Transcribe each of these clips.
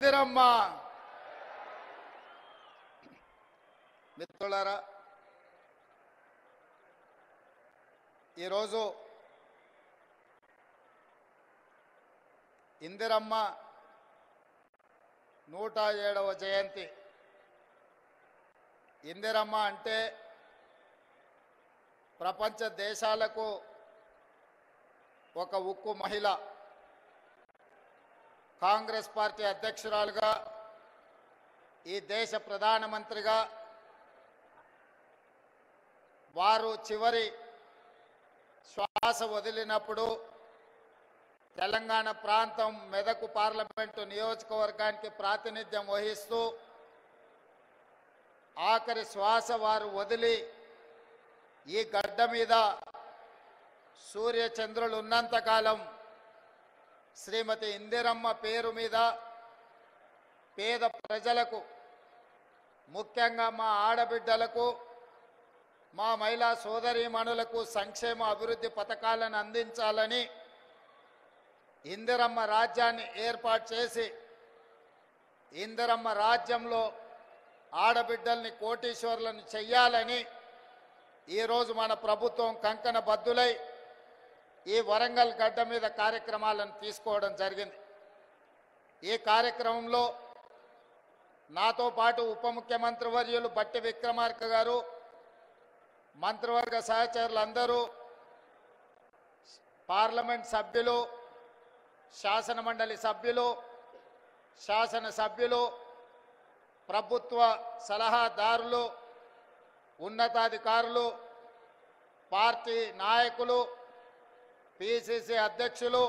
ఇందిరమ్మ మిత్రులారా, ఈరోజు ఇందిరమ్మ 107వ జయంతి. ఇందిరమ్మ అంటే ప్రపంచ దేశాలకు ఒక ఉక్కు మహిళ. కాంగ్రెస్ పార్టీ అధ్యక్షురాలుగా, ఈ దేశ ప్రధానమంత్రిగా వారు చివరి శ్వాస వదిలినప్పుడు తెలంగాణ ప్రాంతం మెదక్ పార్లమెంటు నియోజకవర్గానికి ప్రాతినిధ్యం వహిస్తూ ఆఖరి శ్వాస వారు వదిలి ఈ గడ్డ మీద సూర్యచంద్రులు ఉన్నంతకాలం శ్రీమతి ఇందిరమ్మ పేరు మీద పేద ప్రజలకు, ముఖ్యంగా మా ఆడబిడ్డలకు, మా మహిళా సోదరీమణులకు సంక్షేమ అభివృద్ధి పథకాలను అందించాలని ఇందిరమ్మ రాజ్యాన్ని ఏర్పాటు చేసి ఇందిరమ్మ రాజ్యంలో ఆడబిడ్డల్ని కోటీశ్వరులను చెయ్యాలని ఈరోజు మన ప్రభుత్వం కంకణ బద్దులై ఈ వరంగల్ గడ్డ మీద కార్యక్రమాలను తీసుకోవడం జరిగింది. ఈ కార్యక్రమంలో నాతో పాటు ఉప ముఖ్యమంత్రి వర్యులు బట్టి విక్రమార్క గారు, మంత్రివర్గ సహచరులందరూ, పార్లమెంట్ సభ్యులు, శాసనమండలి సభ్యులు, శాసనసభ్యులు, ప్రభుత్వ సలహాదారులు, ఉన్నతాధికారులు, పార్టీ నాయకులు, పిసిసి అధ్యక్షులు,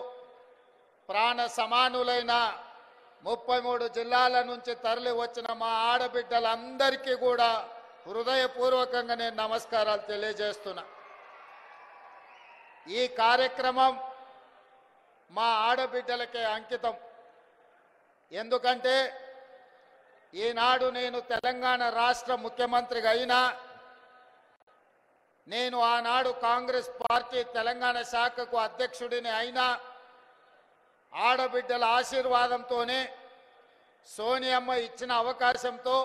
ప్రాణ సమానులైన 33 జిల్లాల నుంచి తరలి వచ్చిన మా ఆడబిడ్డలందరికీ కూడా హృదయపూర్వకంగా నేను నమస్కారాలు తెలియజేస్తున్నా. ఈ కార్యక్రమం మా ఆడబిడ్డలకే అంకితం. ఎందుకంటే ఈనాడు నేను తెలంగాణ రాష్ట్ర ముఖ్యమంత్రిగా అయినా, నేను ఆనాడు కాంగ్రెస్ పార్టీ తెలంగాణ శాఖకు అధ్యక్షుడిని అయినా ఆడబిడ్డల ఆశీర్వాదంతోనే, సోనియమ్మ ఇచ్చిన అవకాశంతో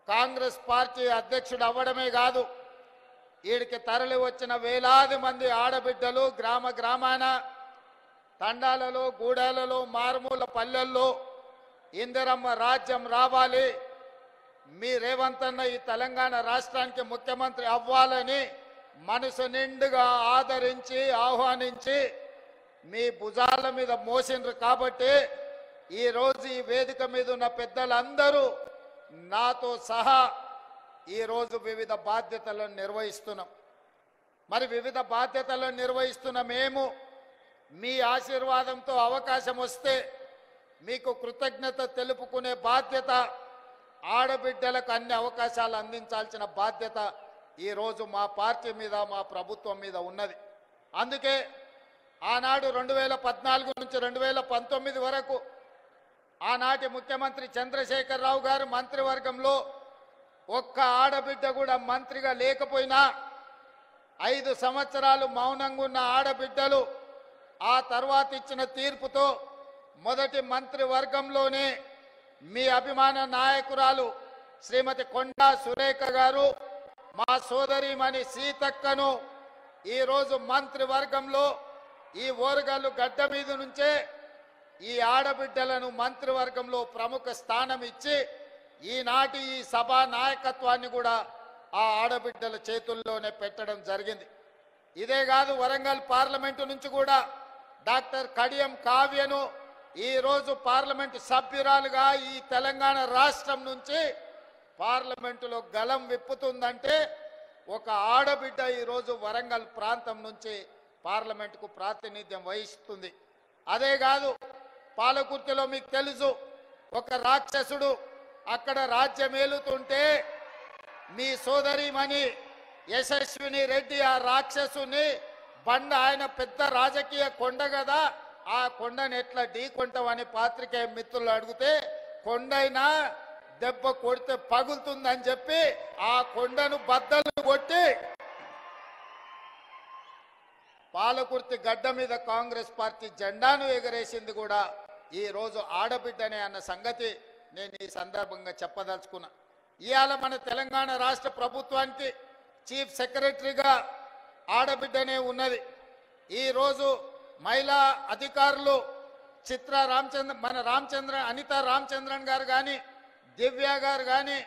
కాంగ్రెస్ పార్టీ అధ్యక్షుడు అవ్వడమే కాదు, వీడికి తరలి వచ్చిన వేలాది మంది ఆడబిడ్డలు గ్రామ గ్రామాన, తండాలలో, గూడాలలో, మారుమూల పల్లెల్లో ఇందిరమ్మ రాజ్యం రావాలి, మీ రేవంత్ అన్న ఈ తెలంగాణ రాష్ట్రానికి ముఖ్యమంత్రి అవ్వాలని మనసు నిండుగా ఆదరించి ఆహ్వానించి మీ భుజాల మీద మోసిండ్రు. కాబట్టి ఈరోజు ఈ వేదిక మీద ఉన్న పెద్దలందరూ నాతో సహా ఈరోజు వివిధ బాధ్యతలను నిర్వహిస్తున్నాం. మరి వివిధ బాధ్యతలను నిర్వహిస్తున్న మేము మీ ఆశీర్వాదంతో అవకాశం వస్తే మీకు కృతజ్ఞత తెలుపుకునే బాధ్యత, ఆడబిడ్డలకు అన్ని అవకాశాలు అందించాల్సిన బాధ్యత ఈరోజు మా పార్టీ మీద, మా ప్రభుత్వం మీద ఉన్నది. అందుకే ఆనాడు 2014 నుంచి 2019 వరకు ఆనాటి ముఖ్యమంత్రి చంద్రశేఖరరావు గారు మంత్రివర్గంలో ఒక్క ఆడబిడ్డ కూడా మంత్రిగా లేకపోయినా 5 సంవత్సరాలు మౌనంగా ఉన్న ఆడబిడ్డలు ఆ తర్వాత ఇచ్చిన తీర్పుతో మొదటి మంత్రివర్గంలోనే మీ అభిమాన నాయకురాలు శ్రీమతి కొండా సురేఖ గారు, మా సోదరీమణి సీతక్కను ఈరోజు మంత్రివర్గంలో ఈ ఓరుగల్లు గడ్డ మీద నుంచే ఈ ఆడబిడ్డలను మంత్రివర్గంలో ప్రముఖ స్థానం ఇచ్చి ఈనాటి ఈ సభా నాయకత్వాన్ని కూడా ఆ ఆడబిడ్డల చేతుల్లోనే పెట్టడం జరిగింది. ఇదే కాదు, వరంగల్ పార్లమెంటు నుంచి కూడా డాక్టర్ కడియం కావ్యను ఈరోజు పార్లమెంటు సభ్యురాలుగా ఈ తెలంగాణ రాష్ట్రం నుంచి పార్లమెంటులో గలం విప్పుతుందంటే ఒక ఆడబిడ్డ ఈరోజు వరంగల్ ప్రాంతం నుంచి పార్లమెంటుకు ప్రాతినిధ్యం వహిస్తుంది. అదే కాదు, పాలకుర్తిలో మీకు తెలుసు, ఒక రాక్షసుడు అక్కడ రాజ్యమేలుతుంటే మీ సోదరిమణి యశస్విని రెడ్డి ఆ రాక్షసుని బండ, ఆయన పెద్ద రాజకీయ కొండ కదా, ఆ కొండను ఎట్లా ఢీకొంటామని పాత్రికేయ మిత్రులు అడిగితే, కొండైనా దెబ్బ కొడితే పగులుతుందని చెప్పి ఆ కొండను బద్దలు కొట్టి పాలకుర్తి గడ్డ మీద కాంగ్రెస్ పార్టీ జెండాను ఎగరేసింది కూడా ఈ రోజు ఆడబిడ్డనే అన్న సంగతి నేను ఈ సందర్భంగా చెప్పదలుచుకున్నా. ఇవాళ మన తెలంగాణ రాష్ట్ర ప్రభుత్వానికి చీఫ్ సెక్రటరీగా ఆడబిడ్డనే ఉన్నది. ఈరోజు మహిళా అధికారులు చిత్ర రామచంద్ర మన అనిత రామచంద్రన్ గారు కానీ, దివ్య గారు కానీ,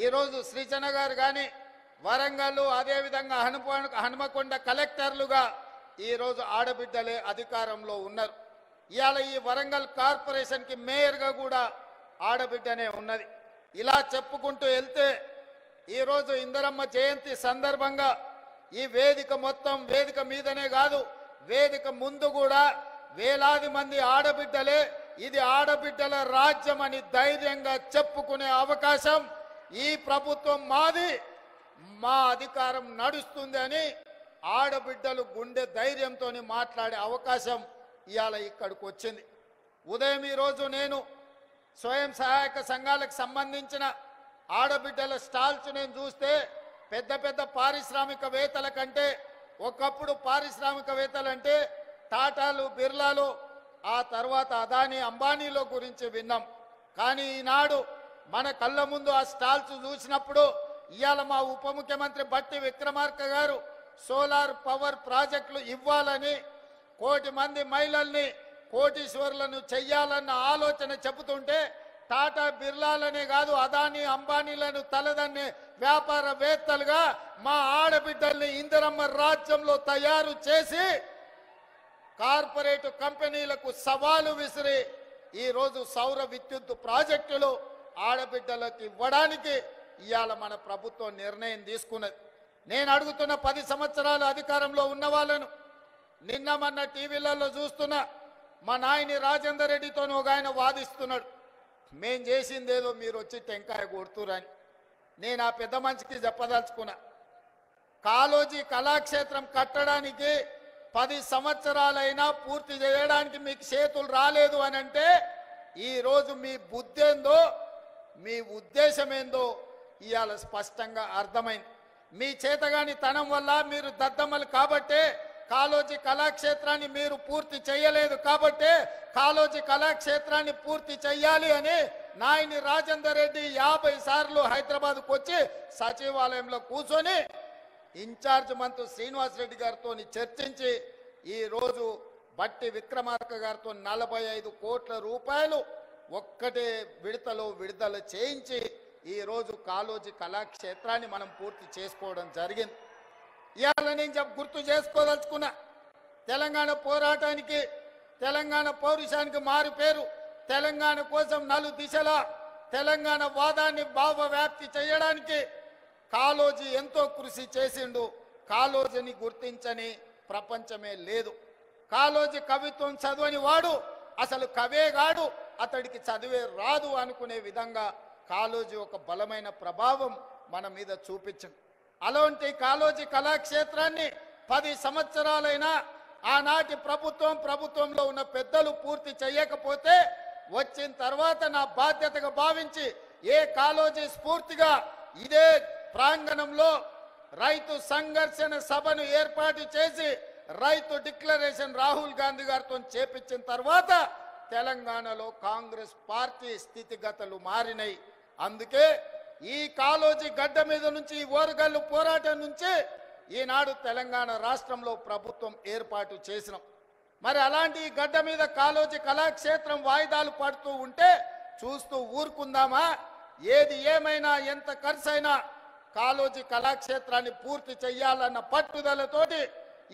ఈరోజు సృజన గారు కానీ, వరంగల్ అదేవిధంగా హనుమకొండ కలెక్టర్లుగా ఈరోజు ఆడబిడ్డలే అధికారంలో ఉన్నారు. ఇవాళ ఈ వరంగల్ కార్పొరేషన్కి మేయర్గా కూడా ఆడబిడ్డనే ఉన్నది. ఇలా చెప్పుకుంటూ వెళ్తే ఈరోజు ఇందిరమ్మ జయంతి సందర్భంగా ఈ వేదిక మొత్తం వేదిక మీదనే కాదు, వేదిక ముందు కూడా వేలాది మంది ఆడబిడ్డలే ఇది ఆడబిడ్డల రాజ్యం అని ధైర్యంగా చెప్పుకునే అవకాశం ఈ ప్రభుత్వం మాది, మా అధికారం నడుస్తుంది అని ఆడబిడ్డలు గుండె ధైర్యంతో మాట్లాడే అవకాశం ఇవాళ ఇక్కడికి వచ్చింది. ఉదయం ఈరోజు నేను స్వయం సహాయక సంఘాలకు సంబంధించిన ఆడబిడ్డల స్టాల్స్ నేను చూస్తే పెద్ద పెద్ద పారిశ్రామికవేత్తల కంటే ఒకప్పుడు పారిశ్రామికవేత్తలు అంటే టాటాలు, బిర్లాలు, ఆ తర్వాత అదానీ, అంబానీలో గురించి విన్నాం. కానీ ఈనాడు మన కళ్ళ ముందు ఆ స్టాల్స్ చూసినప్పుడు ఇవాళ మా ఉప ముఖ్యమంత్రి బట్టి విక్రమార్క గారు సోలార్ పవర్ ప్రాజెక్టులు ఇవ్వాలని, 1 కోటి మంది మహిళల్ని కోటీశ్వరులను చెయ్యాలన్న ఆలోచన చెబుతుంటే టాటా, బిర్లాలనే కాదు అదానీ, అంబానీలను తలదన్నే వ్యాపారవేత్తలుగా మా ఆడబిడ్డల్ని ఇందిరమ్మ రాజ్యంలో తయారు చేసి కార్పొరేట్ కంపెనీలకు సవాలు విసిరి ఈరోజు సౌర విద్యుత్ ప్రాజెక్టులు ఆడబిడ్డలకు ఇవ్వడానికి ఇవాళ మన ప్రభుత్వం నిర్ణయం తీసుకున్నది. నేను అడుగుతున్న 10 సంవత్సరాలు అధికారంలో ఉన్న వాళ్ళను, నిన్న మొన్న టీవీలలో చూస్తున్నా మా నాయని రాజేందర్ రెడ్డితో ఒక ఆయన వాదిస్తున్నాడు, మేం చేసిందేదో మీరు వచ్చి టెంకాయ కొడుతురని. నేను ఆ పెద్ద మనిషికి చెప్పదలుచుకున్నా, కాళోజీ కళాక్షేత్రం కట్టడానికి 10 సంవత్సరాలైనా పూర్తి చేయడానికి మీకు చేతులు రాలేదు అని అంటే ఈరోజు మీ బుద్ధి ఏందో, మీ ఉద్దేశం ఏందో ఇవాళ స్పష్టంగా అర్థమైంది. మీ చేతగాని తనం వల్ల మీరు దద్దమ్మలు కాబట్టే కాళోజీ కళాక్షేత్రాన్ని మీరు పూర్తి చేయలేదు కాబట్టే కాళోజీ కళాక్షేత్రాన్ని పూర్తి చెయ్యాలి అని నాయని రాజేందర్ రెడ్డి 50 సార్లు హైదరాబాద్కు వచ్చి సచివాలయంలో కూర్చొని ఇన్ఛార్జ్ మంత్రి శ్రీనివాస్ రెడ్డి గారితో చర్చించి ఈరోజు బట్టి విక్రమార్క గారితో 45 కోట్ల రూపాయలు ఒక్కటే విడతలో విడుదల చేయించి ఈరోజు కాళోజీ కళాక్షేత్రాన్ని మనం పూర్తి చేసుకోవడం జరిగింది. ఇవాళ నేను గుర్తు చేసుకోదలుచుకున్నా, తెలంగాణ పోరాటానికి, తెలంగాణ పౌరుషానికి మారు పేరు, తెలంగాణ కోసం 4 దిశల తెలంగాణ వాదాన్ని భావవ్యాప్తి చేయడానికి కాళోజీ ఎంతో కృషి చేసిండు. కాళోజీని గుర్తించని ప్రపంచమే లేదు. కాళోజీ కవిత్వం చదవని వాడు అసలు కవే గాడు, అతడికి చదివే రాదు అనుకునే విధంగా కాళోజీ ఒక బలమైన ప్రభావం మన మీద చూపించింది. అలాంటి కాళోజీ కళాక్షేత్రాన్ని 10 సంవత్సరాలైనా ఆనాటి ప్రభుత్వంలో ఉన్న పెద్దలు పూర్తి చేయకపోతే వచ్చిన తర్వాత నా బాధ్యతగా భావించి ఏ కాళోజీ స్ఫూర్తిగా ఇదే ప్రాంగణంలో రైతు సంఘర్షణ సభను ఏర్పాటు చేసి రైతు డిక్లరేషన్ రాహుల్ గాంధీ గారితో చేపించిన తర్వాత తెలంగాణలో కాంగ్రెస్ పార్టీ స్థితిగతులు మారినాయి. అందుకే ఈ కాళోజీ గడ్డ మీద నుంచి, ఈ ఓరుగల్లు పోరాటం నుంచి ఈనాడు తెలంగాణ రాష్ట్రంలో ప్రభుత్వం ఏర్పాటు చేసినాం. మరి అలాంటి ఈ గడ్డ మీద కాళోజీ కళాక్షేత్రం వాయిదాలు పడుతూ ఉంటే చూస్తూ ఊరుకుందామా? ఏది ఏమైనా ఎంత ఖర్చైనా కాళోజీ కళాక్షేత్రాన్ని పూర్తి చెయ్యాలన్న పట్టుదలతోటి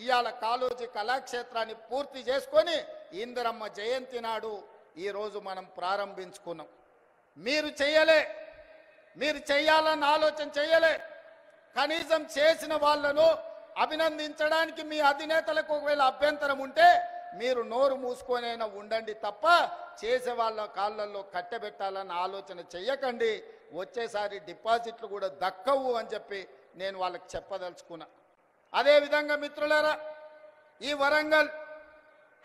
ఇవాళ కాళోజీ కళాక్షేత్రాన్ని పూర్తి చేసుకొని ఇందిరమ్మ జయంతి నాడు ఈరోజు మనం ప్రారంభించుకున్నాం. మీరు చెయ్యాలన్న ఆలోచన చేయలే. కనీసం చేసిన వాళ్ళను అభినందించడానికి మీ అధినేతలకు ఒకవేళ అభ్యంతరం ఉంటే మీరు నోరు మూసుకొనైనా ఉండండి తప్ప చేసే వాళ్ళ కాళ్ళల్లో కట్టబెట్టాలన్న ఆలోచన చెయ్యకండి. వచ్చేసారి డిపాజిట్లు కూడా దక్కవు అని చెప్పి నేను వాళ్ళకి చెప్పదలుచుకున్నా. అదేవిధంగా మిత్రులారా, ఈ వరంగల్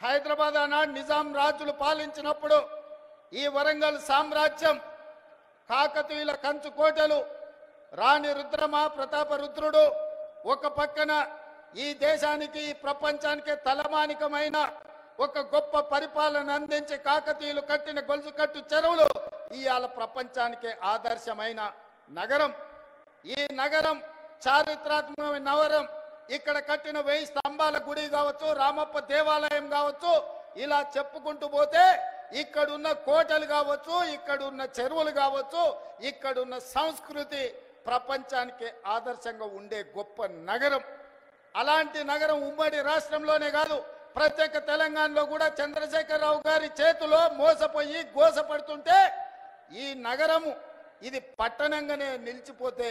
హైదరాబాద్ ఆనాడు నిజాం రాజులు పాలించినప్పుడు ఈ వరంగల్ సామ్రాజ్యం కాకతీయుల కంచుకోటలు, రాణి రుద్రమ, ప్రతాప రుద్రుడు ఒక పక్కన ఈ దేశానికి, ఈ ప్రపంచానికి తలమానికమైన ఒక గొప్ప పరిపాలన అందించి కాకతీయులు కట్టిన గొలుసు కట్టు చెరువులు ఇవాళ ప్రపంచానికే ఆదర్శమైన నగరం. ఈ నగరం చారిత్రాత్మకమైన నగరం. ఇక్కడ కట్టిన 1000 స్తంభాల గుడి కావచ్చు, రామప్ప దేవాలయం కావచ్చు, ఇలా చెప్పుకుంటూ పోతే ఇక్కడున్న కోటలు కావచ్చు, ఇక్కడున్న చెరువులు కావచ్చు, ఇక్కడున్న సంస్కృతి ప్రపంచానికి ఆదర్శంగా ఉండే గొప్ప నగరం. అలాంటి నగరం ఉమ్మడి రాష్ట్రంలోనే కాదు, ప్రత్యేక తెలంగాణలో కూడా చంద్రశేఖరరావు గారి చేతిలో మోసపోయి గోసపడుతుంటే ఈ నగరము ఇది పట్టణంగానే నిలిచిపోతే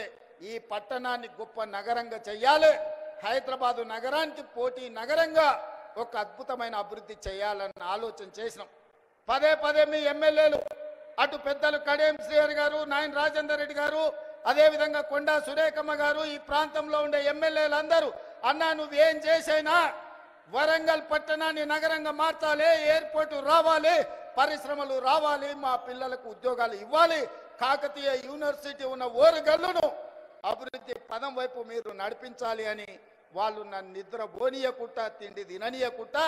ఈ పట్టణాన్ని గొప్ప నగరంగా చెయ్యాలి. హైదరాబాదు నగరానికి పోటీ నగరంగా ఒక అద్భుతమైన అభివృద్ధి చేయాలన్న ఆలోచన చేసినాం. పదే పదే మీ ఎమ్మెల్యేలు అటు పెద్దలు కడియం శ్రీహరి గారు, నాయన రాజేందర్ రెడ్డి గారు, అదేవిధంగా కొండా సురేఖమ్మ గారు, ఈ ప్రాంతంలో ఉండే ఎమ్మెల్యేలందరూ అన్నా నువ్వేం చేసైనా వరంగల్ పట్టణాన్ని నగరంగా మార్చాలి, ఎయిర్పోర్టు రావాలి, పరిశ్రమలు రావాలి, మా పిల్లలకు ఉద్యోగాలు ఇవ్వాలి, కాకతీయ యూనివర్సిటీ ఉన్న ఓరుగల్లును అభివృద్ధి పదం వైపు మీరు నడిపించాలి అని వాళ్ళు నన్ను నిద్ర పోనీయకుండా తిండి తిననీయకుండా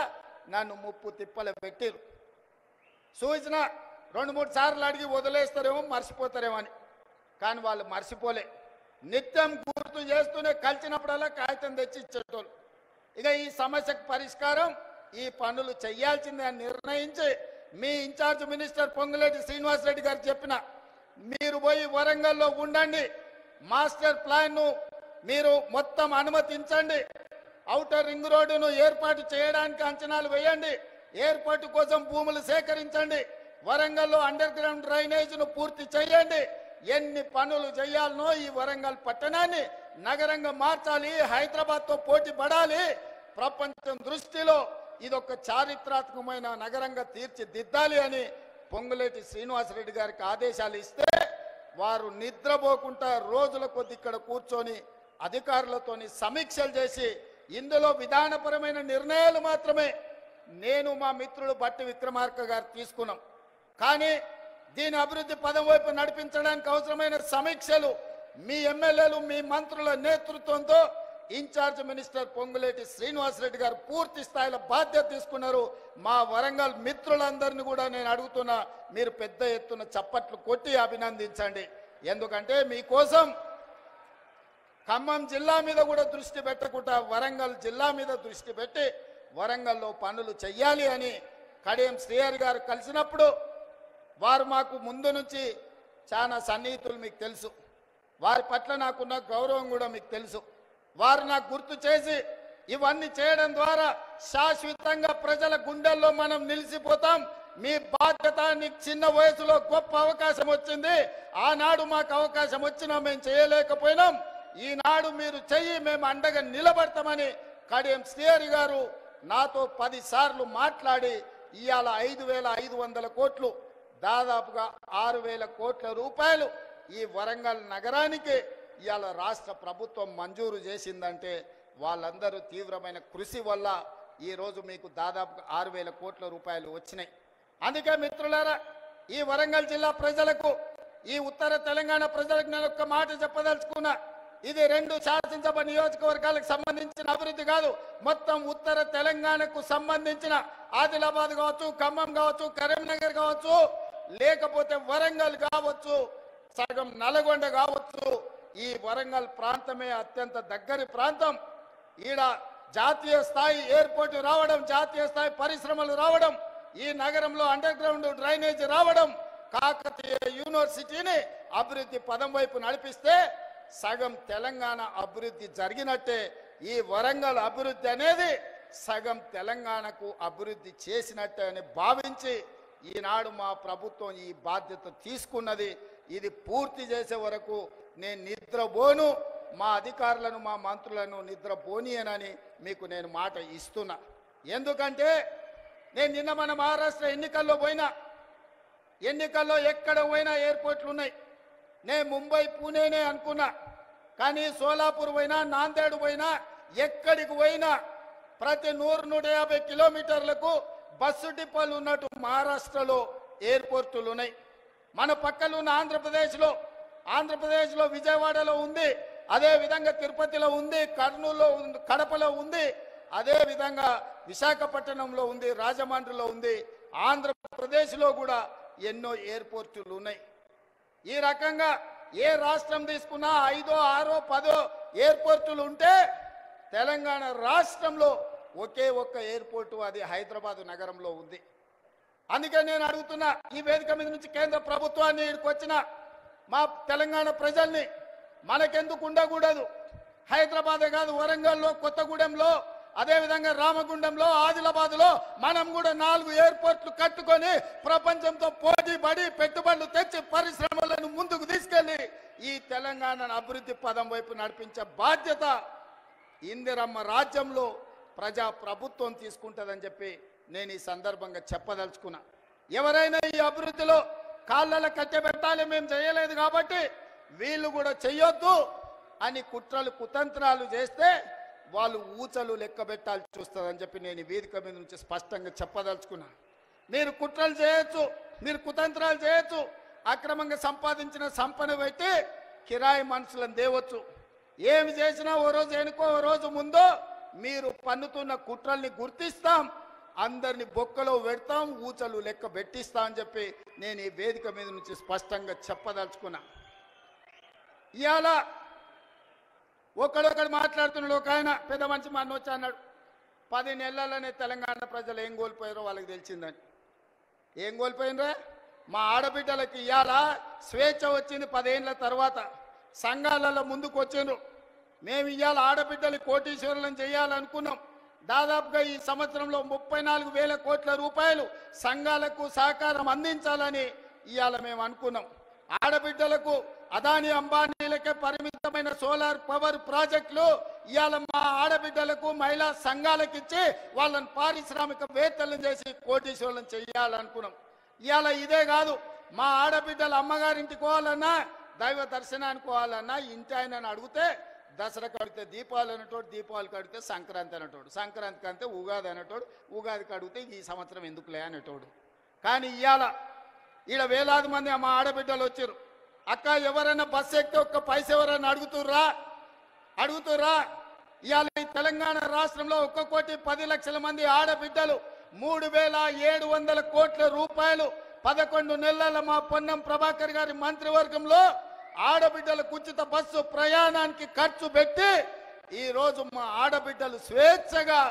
నన్ను ముప్పు తిప్పలు పెట్టిరు. సూచన 2-3 సార్లు అడిగి వదిలేస్తారేమో, మర్చిపోతారేమో అని. కానీ వాళ్ళు మర్చిపోలే. నిత్యం గుర్తు చేస్తూనే కలిసినప్పుడల్లా కాగితం తెచ్చి ఇచ్చేటోళ్ళు. ఇక ఈ సమస్యకు పరిష్కారం ఈ పనులు చేయాల్సిందే అని నిర్ణయించి మీ ఇన్ఛార్జ్ మినిస్టర్ పొంగులేటి శ్రీనివాసరెడ్డి గారు చెప్పిన మీరు పోయి వరంగల్లో ఉండండి, మాస్టర్ ప్లాన్ను మీరు మొత్తం అనుమతించండి, ఔటర్ రింగ్ రోడ్డును ఏర్పాటు చేయడానికి అంచనాలు వేయండి, ఎయిర్పోర్టు కోసం భూములు సేకరించండి, వరంగల్లో అండర్ గ్రౌండ్ డ్రైనేజ్ను పూర్తి చేయండి, ఎన్ని పనులు చేయాలనో ఈ వరంగల్ పట్టణాన్ని నగరంగా మార్చాలి, హైదరాబాద్తో పోటీ పడాలి, ప్రపంచం దృష్టిలో ఇదొక చారిత్రాత్మకమైన నగరంగా తీర్చిదిద్దాలి అని పొంగులేటి శ్రీనివాసరెడ్డి గారికి ఆదేశాలు ఇస్తే వారు నిద్రపోకుండా రోజుల కొద్ది ఇక్కడ కూర్చొని అధికారులతోని సమీక్షలు చేసి ఇందులో విధానపరమైన నిర్ణయాలు మాత్రమే నేను మా మిత్రుడు బట్టి విక్రమార్క గారు తీసుకున్నాం. కానీ దీని అభివృద్ధి పదం వైపు నడిపించడానికి అవసరమైన సమీక్షలు మీ ఎమ్మెల్యేలు మీ మంత్రుల నేతృత్వంతో ఇన్ఛార్జ్ మినిస్టర్ పొంగులేటి శ్రీనివాసరెడ్డి గారు పూర్తి స్థాయిలో బాధ్యత తీసుకున్నారు. మా వరంగల్ మిత్రులందరినీ కూడా నేను అడుగుతున్నా, మీరు పెద్ద ఎత్తున చప్పట్లు కొట్టి అభినందించండి. ఎందుకంటే మీకోసం ఖమ్మం జిల్లా మీద కూడా దృష్టి పెట్టకుండా వరంగల్ జిల్లా మీద దృష్టి పెట్టి వరంగల్లో పనులు చెయ్యాలి అని కడియం శ్రీహరి గారు కలిసినప్పుడు వారు మాకు ముందు నుంచి చాలా సన్నిహితులు, మీకు తెలుసు. వారి పట్ల నాకున్న గౌరవం కూడా మీకు తెలుసు. వారు నాకు గుర్తు చేసి ఇవన్నీ చేయడం ద్వారా శాశ్వతంగా ప్రజల గుండెల్లో మనం నిలిచిపోతాం, మీ బాధ్యత, నీకు చిన్న వయసులో గొప్ప అవకాశం వచ్చింది, ఆనాడు మాకు అవకాశం వచ్చినా మేము చేయలేకపోయినాం, ఈనాడు మీరు చెయ్యి, మేము అండగా నిలబడతామని కడియం శ్రీహరి గారు నాతో 10 సార్లు మాట్లాడి ఇవాళ 5,500 కోట్లు, దాదాపుగా 6,000 కోట్ల రూపాయలు ఈ వరంగల్ నగరానికి ఇవాళ రాష్ట్ర ప్రభుత్వం మంజూరు చేసిందంటే వాళ్ళందరూ తీవ్రమైన కృషి వల్ల ఈరోజు మీకు దాదాపుగా 6,000 కోట్ల రూపాయలు వచ్చినాయి. అందుకే మిత్రులారా, ఈ వరంగల్ జిల్లా ప్రజలకు, ఈ ఉత్తర తెలంగాణ ప్రజలకు నేను ఒక్క మాట చెప్పదలుచుకున్నా. ఇది 2 శాసనసభ నియోజకవర్గాలకు సంబంధించిన అభివృద్ధి కాదు, మొత్తం ఉత్తర తెలంగాణకు సంబంధించిన ఆదిలాబాద్ కావచ్చు, ఖమ్మం కావచ్చు, కరీంనగర్ కావచ్చు, లేకపోతే వరంగల్ కావచ్చు, సగం నల్గొండ కావచ్చు, ఈ వరంగల్ ప్రాంతమే అత్యంత దగ్గరి ప్రాంతం. ఈడ జాతీయ స్థాయి ఎయిర్పోర్ట్ రావడం, జాతీయ స్థాయి పరిశ్రమలు రావడం, ఈ నగరంలో అండర్ గ్రౌండ్ డ్రైనేజ్ రావడం, కాకతీయ యూనివర్సిటీని అభివృద్ధి పదం వైపు నడిపిస్తే సగం తెలంగాణ అభివృద్ధి జరిగినట్టే. ఈ వరంగల్ అభివృద్ధి అనేది సగం తెలంగాణకు అభివృద్ధి చేసినట్టే అని భావించి ఈనాడు మా ప్రభుత్వం ఈ బాధ్యత తీసుకున్నది. ఇది పూర్తి చేసే వరకు నేను నిద్రపోను, మా అధికారులను, మా మంత్రులను నిద్రపోనీయనని మీకు నేను మాట ఇస్తున్నా. ఎందుకంటే నేను నిన్న మన మహారాష్ట్ర ఎన్నికల్లో పోయినా, ఎన్నికల్లో ఎక్కడ పోయినా ఎయిర్పోర్ట్లు ఉన్నాయి. నేను ముంబై, పూణేనే అనుకున్నా, కానీ సోలాపూర్ పోయినా, నాందేడ్ పోయినా, ఎక్కడికి పోయినా ప్రతి 100-150 కిలోమీటర్లకు బస్సు డిపోలు ఉన్నట్టు మహారాష్ట్రలో ఎయిర్పోర్టులు ఉన్నాయి. మన పక్కన ఉన్న ఆంధ్రప్రదేశ్లో విజయవాడలో ఉంది, అదే విధంగా తిరుపతిలో ఉంది, కర్నూలులో ఉంది, కడపలో ఉంది, అదే విధంగా విశాఖపట్నంలో ఉంది, రాజమండ్రిలో ఉంది, ఆంధ్రప్రదేశ్లో కూడా ఎన్నో ఎయిర్పోర్టులు ఉన్నాయి. ఈ రకంగా ఏ రాష్ట్రం తీసుకున్నా 5, 6, 10 ఎయిర్పోర్టులు ఉంటే తెలంగాణ రాష్ట్రంలో ఒకే ఒక్క ఎయిర్పోర్టు, అది హైదరాబాద్ నగరంలో ఉంది. అందుకే నేను అడుగుతున్నా, ఈ వేదిక మీద నుంచి కేంద్ర ప్రభుత్వాన్ని ఇక్కడికి వచ్చిన మా తెలంగాణ ప్రజల్ని, మనకెందుకు ఉండకూడదు? హైదరాబాదే కాదు, వరంగల్లో, కొత్తగూడెంలో, అదేవిధంగా రామగుండంలో, ఆదిలాబాద్లో మనం కూడా 4 ఎయిర్పోర్ట్లు కట్టుకొని ప్రపంచంతో పోటీ పడి పెట్టుబడులు తెచ్చి పరిశ్రమలను ముందుకు తీసుకెళ్లి ఈ తెలంగాణను అభివృద్ధి పదం వైపు నడిపించే బాధ్యత ఇందిరమ్మ రాజ్యంలో ప్రజా ప్రభుత్వం తీసుకుంటుందని చెప్పి నేను ఈ సందర్భంగా చెప్పదలుచుకున్నా. ఎవరైనా ఈ అభివృద్ధిలో కాళ్ళ కట్టబెట్టాలి, మేము చేయలేదు కాబట్టి వీళ్ళు కూడా చెయ్యొద్దు అని కుట్రలు కుతంత్రాలు చేస్తే వాళ్ళు ఊచలు లెక్క పెట్టాల్సి చూస్తుందని చెప్పి నేను ఈ వేదిక మీద నుంచి స్పష్టంగా చెప్పదలుచుకున్నా. మీరు కుట్రలు చేయొచ్చు, మీరు కుతంత్రాలు చేయొచ్చు, అక్రమంగా సంపాదించిన సంపద పెట్టి కిరాయి మనుషులను తేవచ్చు. ఏమి చేసినా ఓ రోజు వెనుకో ఓ రోజు ముందో మీరు పన్నుతున్న కుట్రల్ని గుర్తిస్తాం, అందరిని బొక్కలో పెడతాం, ఊచలు లెక్క పెట్టిస్తా అని చెప్పి నేను ఈ వేదిక మీద నుంచి స్పష్టంగా చెప్పదలుచుకున్నా. ఇవాళ ఒకడొకడు మాట్లాడుతున్నాడు. ఒక ఆయన పెద్ద మనిషి మన వచ్చి అన్నాడు, 10 నెలలనే తెలంగాణ ప్రజలు ఏం కోల్పోయారో వాళ్ళకి తెలిసిందని. ఏం కోల్పోయినరా? మా ఆడబిడ్డలకి ఇవాళ స్వేచ్ఛ వచ్చింది 10 ఏళ్ళ తర్వాత. సంఘాలలో ముందుకు వచ్చిండ్రు. మేము ఇవాళ ఆడబిడ్డలు కోటీశ్వరులను చేయాలనుకున్నాం. దాదాపుగా ఈ సంవత్సరంలో 34,000 కోట్ల రూపాయలు సంఘాలకు సహకారం అందించాలని ఇవాళ మేము అనుకున్నాం. ఆడబిడ్డలకు అదాని అంబానీలకే పరిమితమైన సోలార్ పవర్ ప్రాజెక్టులు ఇవాళ మా ఆడబిడ్డలకు మహిళా సంఘాలకు ఇచ్చి వాళ్ళని పారిశ్రామికవేత్తలను చేసి కోటీశ్వరులను చేయాలనుకున్నాం. ఇవాళ ఇదే కాదు, మా ఆడబిడ్డలు అమ్మగారింటికి పోవాలన్నా, దైవ దర్శనానికి పోవాలన్నా ఇంటి ఆయనని అడిగితే దసరా కడితే దీపావళి అనేటోడు, దీపావళికి అడిగితే సంక్రాంతి అనేటోడు, సంక్రాంతికి అంటే ఉగాది అనేటోడు, ఉగాదికి అడిగితే ఈ సంవత్సరం ఎందుకులే అనేటోడు. కానీ ఇవాళ ఈడ వేలాది మంది మా ఆడబిడ్డలు వచ్చారు. అక్క ఎవరైనా బస్సు ఎక్కితే ఒక్క పైస ఎవరైనా అడుగుతుర్రా? ఇవాళ ఈ తెలంగాణ రాష్ట్రంలో 1,10,00,000 మంది ఆడబిడ్డలు 3,700 కోట్ల రూపాయలు 11 నెలల మా పొన్నం ప్రభాకర్ గారి మంత్రివర్గంలో ఆడబిడ్డలకు ఉచిత బస్సు ప్రయాణానికి ఖర్చు పెట్టి ఈ రోజు మా ఆడబిడ్డలు స్వేచ్ఛగా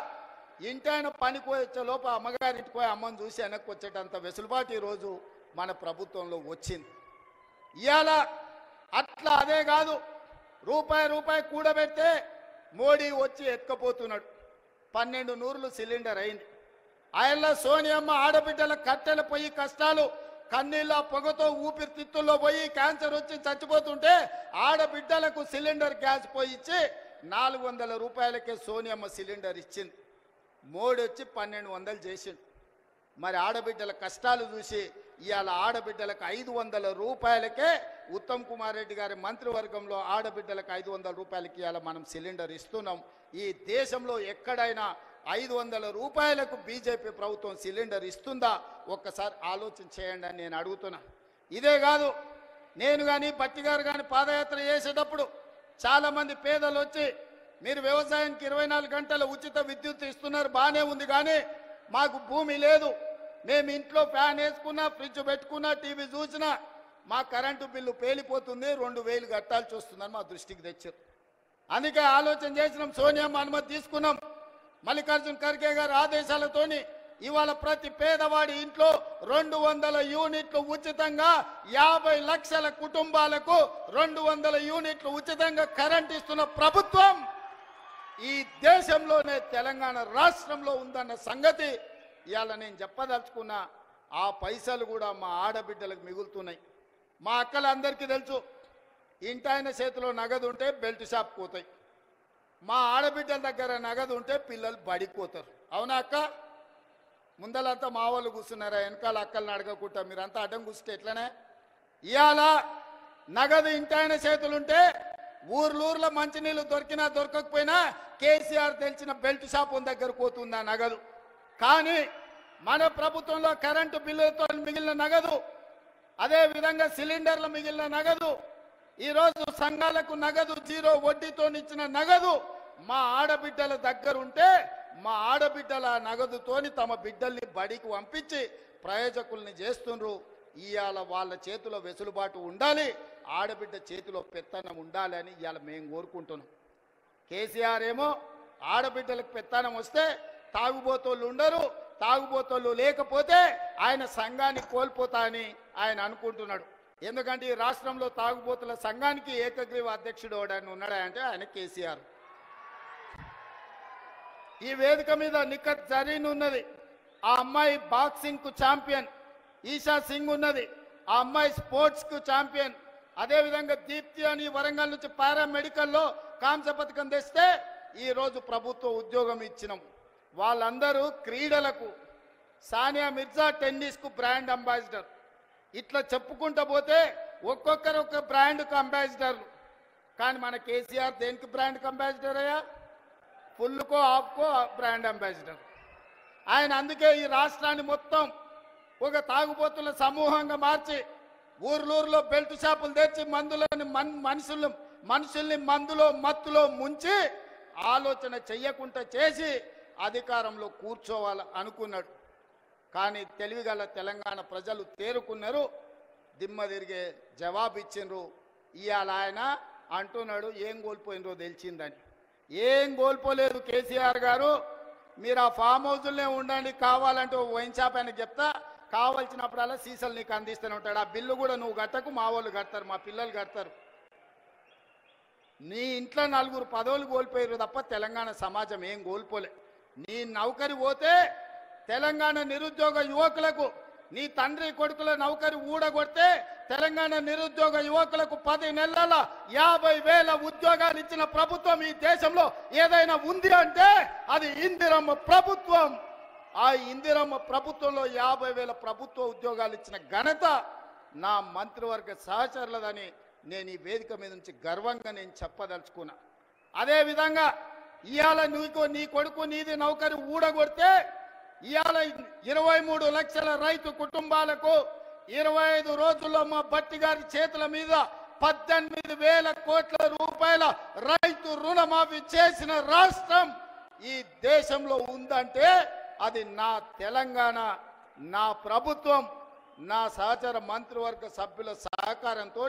ఇంటైన పనికి వచ్చే లోప అమ్మగారింటికి పోయి అమ్మని చూసి వెనక్కి వచ్చేటంత వెసులుబాటు ఈరోజు మన ప్రభుత్వంలో వచ్చింది. ఇవాళ అట్లా అదే కాదు, రూపాయి కూడబెడితే మోడీ వచ్చి ఎత్తుకపోతున్నాడు. 12 నూరులు సిలిండర్ అయింది. ఆయనలో సోనియమ్మ ఆడబిడ్డల కట్టెల పొయ్యి కష్టాలు, కన్నీళ్ళ పొగతో ఊపిరితిత్తుల్లో పోయి క్యాన్సర్ వచ్చి చచ్చిపోతుంటే ఆడబిడ్డలకు సిలిండర్ గ్యాస్ పోయి ఇచ్చి 400 రూపాయలకే సోనియమ్మ సిలిండర్ ఇచ్చింది. మోడీ వచ్చి 1200 చేసిండు. మరి ఆడబిడ్డల కష్టాలు చూసి ఇవాళ ఆడబిడ్డలకు 500 రూపాయలకే ఉత్తమ్ కుమార్ రెడ్డి గారి మంత్రివర్గంలో ఆడబిడ్డలకు 500 రూపాయలకి ఇవాళ మనం సిలిండర్ ఇస్తున్నాం. ఈ దేశంలో ఎక్కడైనా 500 రూపాయలకు బీజేపీ ప్రభుత్వం సిలిండర్ ఇస్తుందా? ఒక్కసారి ఆలోచన చేయండి అని నేను అడుగుతున్నా. ఇదే కాదు, నేను కానీ బట్టి గారు కానీ పాదయాత్ర చేసేటప్పుడు చాలామంది పేదలు వచ్చి మీరు వ్యవసాయానికి 24 గంటల ఉచిత విద్యుత్ ఇస్తున్నారు, బాగానే ఉంది, కానీ మాకు భూమి లేదు, మేము ఇంట్లో ఫ్యాన్ వేసుకున్నా, ఫ్రిడ్జ్ పెట్టుకున్నా, టీవీ చూసినా మా కరెంటు బిల్లు పేలిపోతుంది, 2,000 కట్టాల్సి వస్తుందని మా దృష్టికి తెచ్చారు. అందుకే ఆలోచన చేసినాం, సోనియమ్మ అనుమతి తీసుకున్నాం. మల్లికార్జున ఖర్గే గారి ఆదేశాలతోని ఇవాళ ప్రతి పేదవాడి ఇంట్లో 200 యూనిట్లు ఉచితంగా, 50 లక్షల కుటుంబాలకు 200 యూనిట్లు ఉచితంగా కరెంట్ ఇస్తున్న ప్రభుత్వం ఈ దేశంలోనే తెలంగాణ రాష్ట్రంలో ఉందన్న సంగతి ఇవాళ నేను చెప్పదలుచుకున్నా. ఆ పైసలు కూడా మా ఆడబిడ్డలకు మిగులుతున్నాయి. మా అక్కలందరికీ తెలుసు, ఇంటాయన చేతిలో నగదు ఉంటే బెల్ట్ షాప్ పోతాయి, మా ఆడబిడ్డల దగ్గర నగదు ఉంటే పిల్లలు బడిపోతారు. అవునా అక్క? ముందలంతా మా వాళ్ళు కూర్చున్నారా, వెనకాల అక్కల్ని అడగకుండా మీరంతా అడ్డం కూర్చుంటే ఎట్లనే? ఇవాళ నగదు ఇంటాయన చేతులుంటే ఊర్లో మంచినీళ్ళు దొరికినా దొరకకపోయినా కేసీఆర్ తెలిసిన బెల్ట్ షాప్ దగ్గర పోతుంది ఆ నగదు. కానీ మన ప్రభుత్వంలో కరెంటు బిల్లులతో మిగిలిన నగదు, అదే విధంగా సిలిండర్లు మిగిలిన నగదు, ఈరోజు సంఘాలకు నగదు, జీరో వడ్డీతో ఇచ్చిన నగదు మా ఆడబిడ్డల దగ్గర ఉంటే మా ఆడబిడ్డల నగదుతోని తమ బిడ్డల్ని బడికి పంపించి ప్రయోజకుల్ని చేస్తుండ్రు. ఇవాళ వాళ్ళ చేతిలో వెసులుబాటు ఉండాలి, ఆడబిడ్డ చేతిలో పెత్తనం ఉండాలి అని ఇవాళ మేము కోరుకుంటున్నాం. కేసీఆర్ ఏమో ఆడబిడ్డలకు పెత్తనం వస్తే తాగుబోతోళ్ళు ఉండరు, తాగుబోతోళ్ళు లేకపోతే ఆయన సంఘాన్ని కోల్పోతా అని ఆయన అనుకుంటున్నాడు. ఎందుకంటే ఈ రాష్ట్రంలో తాగుబోతుల సంఘానికి ఏకగ్రీవ అధ్యక్షుడు ఎవడని ఉన్నాడా అంటే ఆయన కేసీఆర్. ఈ వేదిక మీద నిఖత్ జరీన్ ఉన్నది, ఆ అమ్మాయి బాక్సింగ్ కు ఛాంపియన్. ఈషా సింగ్ ఉన్నది, ఆ అమ్మాయి స్పోర్ట్స్ కు ఛాంపియన్. అదేవిధంగా దీప్తి అని వరంగల్ నుంచి పారామెడికల్లో కాంస్య పథకం తెస్తే ఈరోజు ప్రభుత్వ ఉద్యోగం ఇచ్చినాం. వాళ్ళందరూ క్రీడలకు, సానియా మిర్జా టెన్నిస్కు బ్రాండ్ అంబాసిడర్. ఇట్లా చెప్పుకుంటూ పోతే ఒక్కొక్కరు ఒక్క బ్రాండ్కు అంబాసిడర్లు. కానీ మన కేసీఆర్ దేనికి బ్రాండ్కి అంబాసిడర్ అయ్యా? ఫుల్కో ఆఫ్కో బ్రాండ్ అంబాసిడర్ ఆయన. అందుకే ఈ రాష్ట్రాన్ని మొత్తం ఒక తాగుబోతుల సమూహంగా మార్చి ఊర్లూరులో బెల్ట్ షాపులు తెచ్చి మందులని మనుషుల్ని మందులో మత్తులో ముంచి ఆలోచన చెయ్యకుండా చేసి అధికారంలో కూర్చోవాలి అనుకున్నాడు. కానీ తెలివిగల తెలంగాణ ప్రజలు తేరుకున్నారు, దిమ్మ తిరిగే జవాబు ఇచ్చిండ్రు. ఇవాళ ఆయన అంటున్నాడు ఏం కోల్పోయినరో తెలిసిందని. ఏం కోల్పోలేదు కేసీఆర్ గారు, మీరు ఆ ఫామ్ హౌజుల్నే ఉండండి, కావాలంటే వైన్ షాప్ ఆయనకు చెప్తా, కావాల్సినప్పుడల్లా సీసాలు నీకు అందిస్తూనే ఉంటాడు. ఆ బిల్లు కూడా నువ్వు కట్టకు, మా వాళ్ళు కడతారు, మా పిల్లలు కడతారు. నీ ఇంట్లో నలుగురు పదవులు కోల్పోయారు తప్ప తెలంగాణ సమాజం ఏం కోల్పోలే. నీ నౌకరి పోతే తెలంగాణ నిరుద్యోగ యువకులకు, నీ తండ్రి కొడుకుల నౌకరి ఊడగొడితే తెలంగాణ నిరుద్యోగ యువకులకు 10 నెలల 50,000 ఉద్యోగాలు ఇచ్చిన ప్రభుత్వం ఈ దేశంలో ఏదైనా ఉంది అంటే అది ఇందిరమ్మ ప్రభుత్వం. ఆ ఇందిరమ్మ ప్రభుత్వంలో 50,000 ప్రభుత్వ ఉద్యోగాలు ఇచ్చిన ఘనత నా మంత్రివర్గ సహచరులదని నేను ఈ వేదిక మీద నుంచి గర్వంగా నేను చెప్పదలుచుకున్నా. అదేవిధంగా ఇవాళ నీ కొడుకు నీది నౌకరి ఊడగొడితే ఇవాళ 23 లక్షల రైతు కుటుంబాలకు 25 రోజుల్లో మా భట్టి గారి చేతుల మీద 18,000 కోట్ల రూపాయల రైతు రుణమాఫీ చేసిన రాష్ట్రం ఈ దేశంలో ఉందంటే అది నా తెలంగాణ, నా ప్రభుత్వం, నా సహచర మంత్రివర్గ సభ్యుల సహకారంతో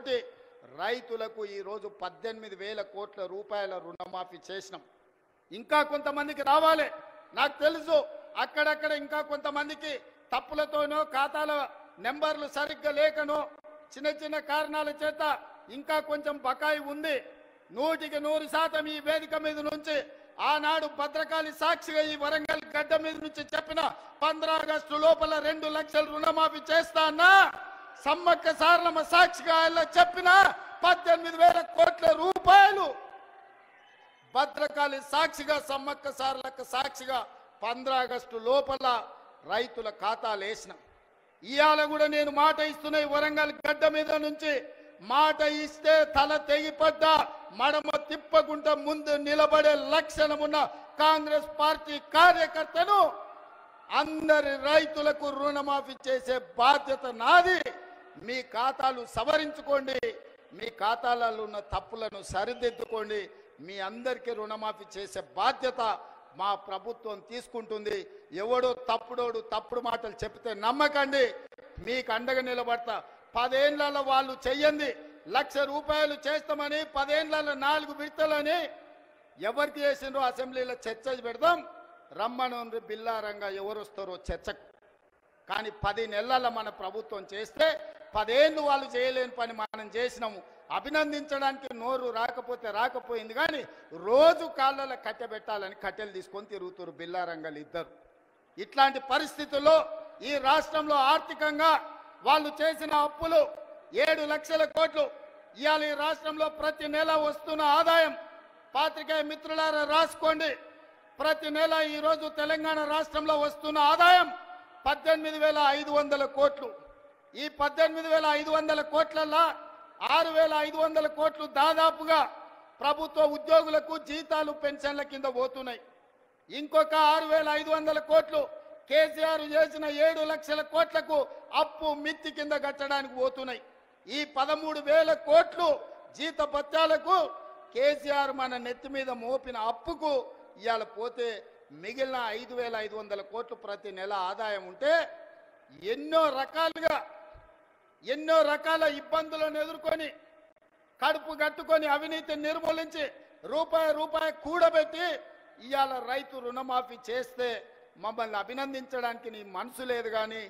రైతులకు ఈరోజు 18,000 కోట్ల రూపాయల రుణమాఫీ చేసినాం. ఇంకా కొంతమందికి రావాలి, నాకు తెలుసు. అక్కడక్కడ ఇంకా కొంతమందికి తప్పులతోనో ఖాతాల నెంబర్లు సరిగ్గా లేకనో చిన్న చిన్న కారణాల చేత ఇంకా కొంచెం బకాయి ఉంది. 100% ఈ వేదిక మీద నుంచి ఆనాడు భద్రకాళి సాక్షిగా ఈ వరంగల్ గడ్డ మీద నుంచి చెప్పిన 15 ఆగస్టు లోపల 2 లక్షల రుణమాఫీ చేస్తా అన్నా, సమ్మక్క సారలమ్మ సాక్షిగా ఆయన చెప్పిన 18,000 కోట్ల రూపాయలు భద్రకాళి సాక్షిగా, సమ్మక్క సారలక్క సాక్షిగా 15 ఆగస్టు లోపల రైతుల ఖాతాలు వేసిన. ఇవాళ కూడా నేను మాట ఇస్తున్నా, వరంగల్ గడ్డ మీద నుంచి మాట ఇస్తే తల తెగిపడ్డా మడమ తిప్పకుండా ముందు నిలబడే లక్షణమున్న కాంగ్రెస్ పార్టీ కార్యకర్తను అందరి రైతులకు రుణమాఫీ చేసే బాధ్యత నాది. మీ ఖాతాలు సవరించుకోండి, మీ ఖాతాలలో ఉన్న తప్పులను సరిదిద్దుకోండి. మీ అందరికీ రుణమాఫీ చేసే బాధ్యత మా ప్రభుత్వం తీసుకుంటుంది. ఎవడో తప్పుడు మాటలు చెప్తే నమ్మకండి, మీకు అండగా నిలబడతా. 10 ఏళ్లలో వాళ్ళు చెయ్యండి 1 లక్ష రూపాయలు చేస్తామని 10 ఏళ్లలో 4 విడతలని ఎవరికి చేసిండ్రో అసెంబ్లీలో చర్చ పెడదాం, రమ్మను బిల్లారంగా ఎవరు వస్తారో చర్చకు. కానీ 10 నెలల మన ప్రభుత్వం చేస్తే 10 ఏళ్ళు వాళ్ళు చేయలేని పని మనం చేసినాము. అభినందించడానికి నోరు రాకపోయింది, కానీ రోజు కాళ్ళలో కట్టెబెట్టాలని కట్టెలు తీసుకొని తిరుగుతారు బిల్లారంగలు ఇద్దరు. ఇట్లాంటి పరిస్థితుల్లో ఈ రాష్ట్రంలో ఆర్థికంగా వాళ్ళు చేసిన అప్పులు 7 లక్షల కోట్లు. ఇవాళ ఈ రాష్ట్రంలో ప్రతి నెల వస్తున్న ఆదాయం, పాత్రికేయ మిత్రులారా రాసుకోండి, ప్రతి నెల ఈరోజు తెలంగాణ రాష్ట్రంలో వస్తున్న ఆదాయం 18,500 కోట్లు. ఈ 18,500 కోట్లల్లో 6,500 కోట్లు దాదాపుగా ప్రభుత్వ ఉద్యోగులకు జీతాలు పెన్షన్ల కింద పోతున్నాయి. ఇంకొక 6,500 కోట్లు కేసీఆర్ చేసిన 7 లక్షల కోట్లకు అప్పు మిత్తి కింద కట్టడానికి పోతున్నాయి. ఈ 13,000 కోట్లు జీతభత్యాలకు కేసీఆర్ మన నెత్తి మీద మోపిన అప్పుకు ఇవాళ పోతే మిగిలిన 5,500 కోట్లు ప్రతి నెల ఆదాయం ఉంటే ఎన్నో రకాల ఇబ్బందులను ఎదుర్కొని కడుపు కట్టుకొని అవినీతిని నిర్మూలించి రూపాయి కూడబెట్టి ఇవాళ రైతు రుణమాఫీ చేస్తే మమ్మల్ని అభినందించడానికి నీ మనసు లేదు కానీ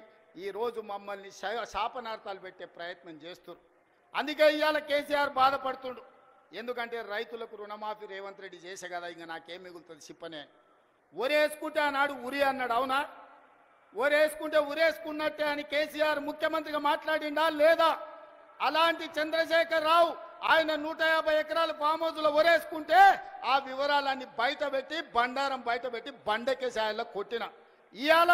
ఈరోజు మమ్మల్ని శాపనార్థాలు పెట్టే ప్రయత్నం చేస్తున్నారు. అందుకే ఇవాళ కేసీఆర్ బాధపడుతుండు. ఎందుకంటే రైతులకు రుణమాఫీ రేవంత్ రెడ్డి చేసే కదా, ఇంకా నాకేం మిగులుతుంది సిప్పనే. ఒరేసుకుంటే ఆనాడు ఉరి అన్నాడు, అవునా? ఒరేసుకుంటే ఉరేసుకున్నట్టే అని కేసీఆర్ ముఖ్యమంత్రిగా మాట్లాడిండా లేదా? అలాంటి చంద్రశేఖర్ రావు ఆయన 150 ఎకరాల ఫామ్ హౌస్లో ఒరేసుకుంటే ఆ వివరాలన్నీ బయటపెట్టి బండారం బయటపెట్టి బండకేసాయల్లో కొట్టిన. ఇవాళ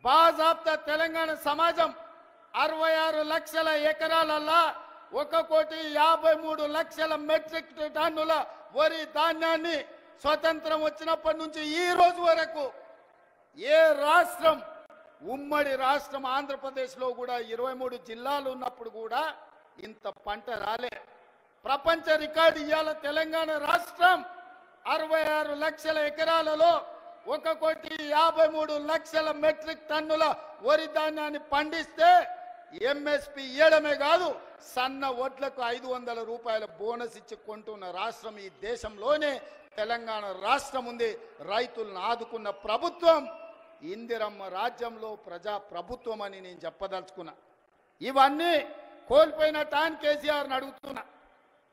బాజాబ్తా తెలంగాణ సమాజం 66 లక్షల ఎకరాలల్లా 1,53,00,000 మెట్రిక్ టన్నుల వరి ధాన్యాన్ని స్వతంత్రం వచ్చినప్పటి నుంచి ఈ రోజు వరకు ఏ రాష్ట్రం, ఉమ్మడి రాష్ట్రం ఆంధ్రప్రదేశ్లో కూడా 23 జిల్లాలు ఉన్నప్పుడు కూడా ఇంత పంట రాలే. ప్రపంచ రికార్డు ఇవాళ తెలంగాణ రాష్ట్రం 66 లక్షల ఎకరాలలో 1,53,00,000 మెట్రిక్ టన్నుల వరి ధాన్యాన్ని పండిస్తే ఎంఎస్పి ఇయ్యడమే కాదు, సన్న వడ్లకు 500 రూపాయల బోనస్ ఇచ్చి కొంటున్న రాష్ట్రం ఈ దేశంలోనే తెలంగాణ రాష్ట్రం ఉంది. రైతులను ఆదుకున్న ప్రభుత్వం ఇందిరమ్మ రాజ్యంలో ప్రజా ప్రభుత్వం అని నేను చెప్పదలుచుకున్నా. ఇవన్నీ కోల్పోయిన టాన్ కేసీఆర్ని అడుగుతున్నా,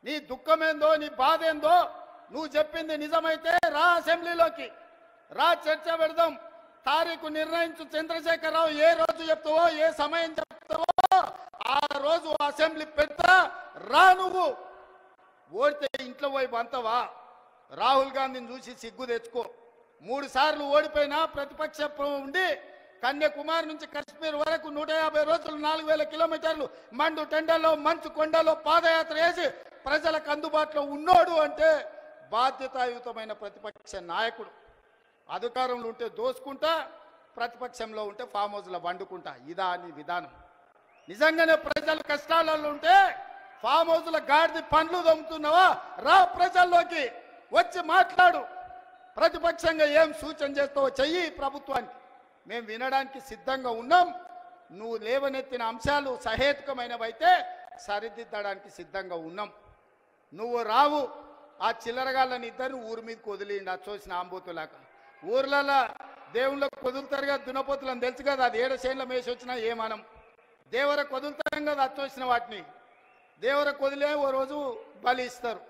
నీ దుఃఖమేందో నీ బాధ ఏందో నువ్వు చెప్పింది నిజమైతే రా అసెంబ్లీలోకి రా, చర్చ పెడదాం, తారీఖు నిర్ణయించు. చంద్రశేఖరరావు ఏ రోజు చెప్తావో ఏ సమయం చెప్తావో ఆ రోజు అసెంబ్లీ పెడతా రా. నువ్వు ఓడితే ఇంట్లో పోయి బంతవా? రాహుల్ గాంధీని చూసి సిగ్గు తెచ్చుకో. 3 సార్లు ఓడిపోయినా ప్రతిపక్షం ఉండి కన్యాకుమారి నుంచి కశ్మీర్ వరకు 150 రోజులు 4,000 కిలోమీటర్లు మండు టెండల్లో మంచు కొండలో పాదయాత్ర చేసి ప్రజలకు అందుబాటులో ఉన్నోడు అంటే బాధ్యతాయుతమైన ప్రతిపక్ష నాయకుడు. అధికారంలో ఉంటే దోసుకుంటా, ప్రతిపక్షంలో ఉంటే ఫామ్ హౌస్లో వండుకుంటా. ఇదా నీ విధానం? నిజంగానే ప్రజలు కష్టాలలో ఉంటే ఫామ్ హౌస్ల గాడిది పండ్లు దొంగతున్నావా? రా ప్రజల్లోకి వచ్చి మాట్లాడు. ప్రతిపక్షంగా ఏం సూచన చేస్తావో చెయ్యి ప్రభుత్వానికి. మేము వినడానికి సిద్ధంగా ఉన్నాం. నువ్వు లేవనెత్తిన అంశాలు సహేతుకమైనవైతే సరిదిద్దడానికి సిద్ధంగా ఉన్నాం. నువ్వు రావు. ఆ చిల్లరగాళ్ళని ఇద్దరు ఊరి మీదకి వదిలిండి, అది చూసిన ఆంబోతులాగా. ఊర్లలో దేవుళ్ళకు వదులుతారుగా దున్నపోతులని తెలుసు కదా, అది 7 చేనుల మేసి వచ్చినా ఏమనం. దేవరకు వదులుతాం కదా, అది చూసిన వాటిని దేవరకు వదిలే ఓ రోజు బలి ఇస్తారు.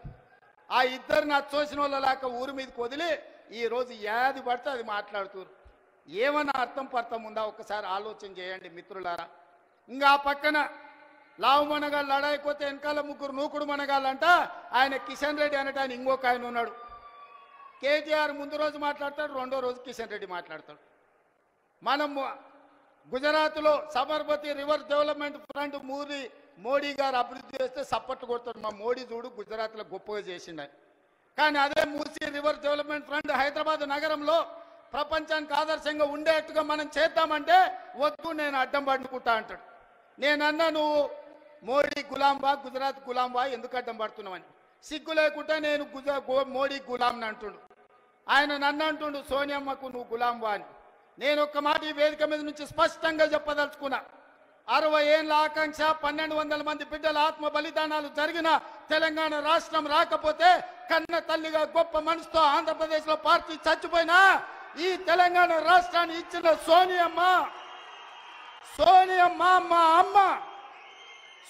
ఆ ఇద్దరిని అచ్చోసిన వాళ్ళలాగా ఊరి మీదకి వదిలి ఈరోజు ఏది పడితే అది మాట్లాడుతున్నారు. ఏమన్నా అర్థం పర్థం ఉందా? ఒక్కసారి ఆలోచన చేయండి మిత్రులారా. ఇంకా ఆ పక్కన లావు మనగాళ్ళు లడాయిపోతే వెనకాల 3 నూకుడు మనగాళ్ళంట. ఆయన కిషన్ రెడ్డి అనట, ఆయన ఇంకొక ఆయన ఉన్నాడు. కేటీఆర్ ముందు రోజు మాట్లాడతాడు, రెండో రోజు కిషన్ రెడ్డి మాట్లాడతాడు. మనం గుజరాత్లో Sabarmati river development front Modi గారు అభివృద్ధి చేస్తే సప్పట్లు కొడతాడు. మా మోడీ చూడు గుజరాత్లో గొప్పగా చేసిండు. కానీ అదే Musi river development front Hyderabad నగరంలో ప్రపంచానికి ఆదర్శంగా ఉండేట్టుగా మనం చేద్దామంటే వద్దు, నేను అడ్డం పడుకుంటా అంటాడు. నేనన్నా నువ్వు మోడీ గులాంబా, గుజరాత్ గులాంబా, ఎందుకు అడ్డం పడుతున్నావని. సిగ్గు లేకుండా నేను మోడీ గులాంని అంటుండు. ఆయన నన్ను అంటుండు సోనియమ్మకు నువ్వు గులాంబా అని. నేను ఒక్క మాట ఈ వేదిక మీద నుంచి స్పష్టంగా చెప్పదలుచుకున్నా. 60 ఏళ్ళ ఆకాంక్ష, 1200 మంది బిడ్డల ఆత్మ బలిదానాలు జరిగిన తెలంగాణ రాష్ట్రం రాకపోతే కన్న తల్లిగా గొప్ప మనసుతో ఆంధ్రప్రదేశ్లో పార్టీ చచ్చిపోయినా ఈ తెలంగాణ రాష్ట్రాన్ని ఇచ్చిన సోనియమ్మ మా అమ్మ,